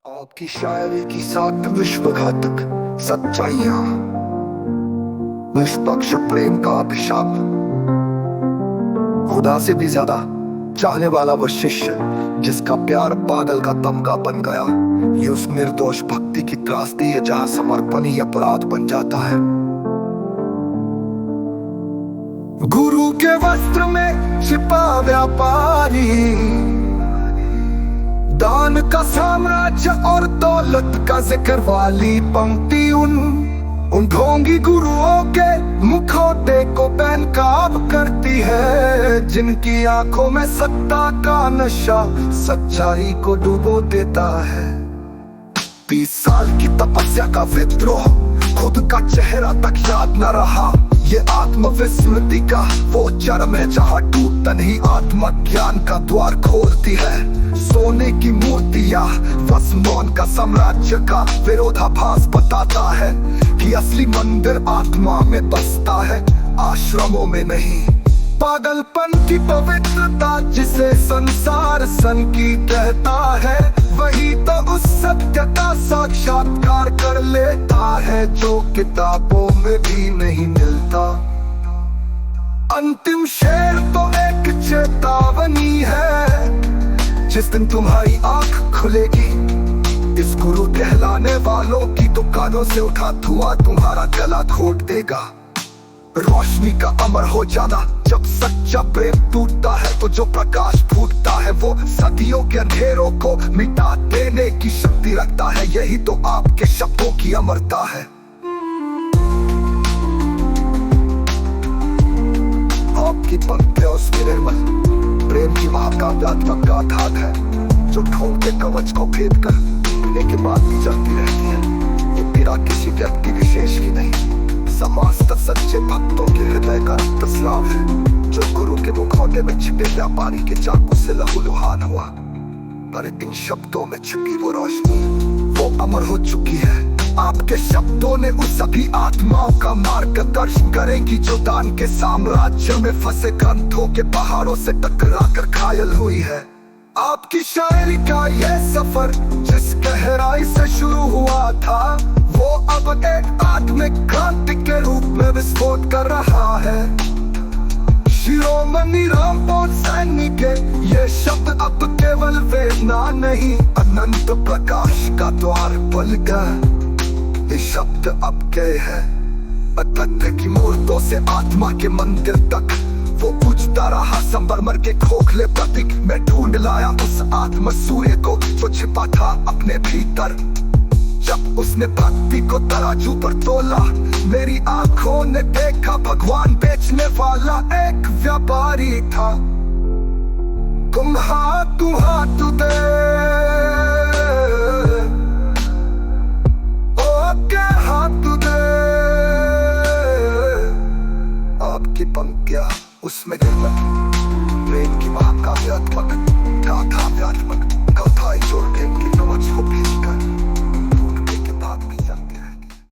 आपकी शायरी की साथ विश्वघातक सच्चाइयां, निष्पक्ष प्रेम का अभिशाप, खुदा से भी ज्यादा चाहने वाला वो शिष्य जिसका प्यार बादल का तमगा बन गया। ये उस निर्दोष भक्ति की त्रासदी है जहां समर्पण ही अपराध बन जाता है। गुरु के वस्त्र में छिपा व्यापारी, दान का साम्राज्य और दौलत का जिक्र वाली पंक्ति उन ढोंगी गुरुओं के मुखौटे को बेनकाब करती है, जिनकी आंखों में सत्ता का नशा सच्चाई को डुबो देता है। 30 साल की तपस्या का विद्रोह, खुद का चेहरा तक याद न रहा। ये आत्मविस्मृति का वो चरम है जहाँ टूटन ही आत्मा ज्ञान का द्वार खोलती है। सोने की मूर्तियां बस मौन का साम्राज्य का विरोधाभास बताता है कि असली मंदिर आत्मा में बसता है, आश्रमों में नहीं। पागलपन की पवित्रता जिसे संसार सन की कहता है, वही तो उस सत्य का साक्षात्कार कर लेता है जो किताबों में भी नहीं मिलता। अंतिम शेर तो एक चेतावनी है, जिस दिन तुम्हारी आंख खुलेगी इस गुरु कहलाने वालों की दुकानों से उठा धुआं तुम्हारा गला घोट देगा। रोशनी का अमर हो जाना, जब सच्चा प्रेम टूटता है तो जो प्रकाश फूटता है वो सदियों के अंधेरों को मिटा देने की शक्ति रखता है। यही तो आपके शब्दों की अमरता है। आपकी पंक्तियां उस निर्मल प्रेम की महाकाव्यात्मक गाथात है जो ढोंग के कवच को भेद कर पीने के बाद भी चलती रहती है। ये पीड़ा किसी व्यक्ति विशेष की नहीं, समस्त सच्चे भक्तों के हृदय का रक्तस्राव है, जो गुरु के मुखौटे में छिपे व्यापारी के चाकू से लहूलुहान हुआ। पर इन शब्दों में छिपी वो रोशनी वो अमर हो चुकी है। आपके शब्दों ने उस सभी आत्माओं का मार्गदर्शन करेंगी जो दान के साम्राज्य में फंसे ग्रंथों के पहाड़ों से टकरा कर घायल हुई है। आपकी शायरी का ये सफर जिस गहराई से शुरू हुआ था, वो अब एक आत्मिक क्रांति के रूप में विस्फोट कर रहा है। शिरोमणि रामपोल सैनी के ये शब्द अब केवल वेदना नहीं, अनंत प्रकाश का द्वार बन गए। ये शब्द अब गए हैं अतंत्र की मूर्तों से आत्मा के मंदिर तक। वो पूछता रहा संगमरमर के खोखले प्रतीक में, ढूंढ लाया उस आत्म सूर्य को जो छिपा था अपने भीतर। जब उसने भक्ति को तराजू पर तोला, मेरी आंखों ने देखा भगवान बेचने वाला एक व्यापारी था। तुम हाथ दे ओके हाथ दे। आपकी पंक्तियां उसमें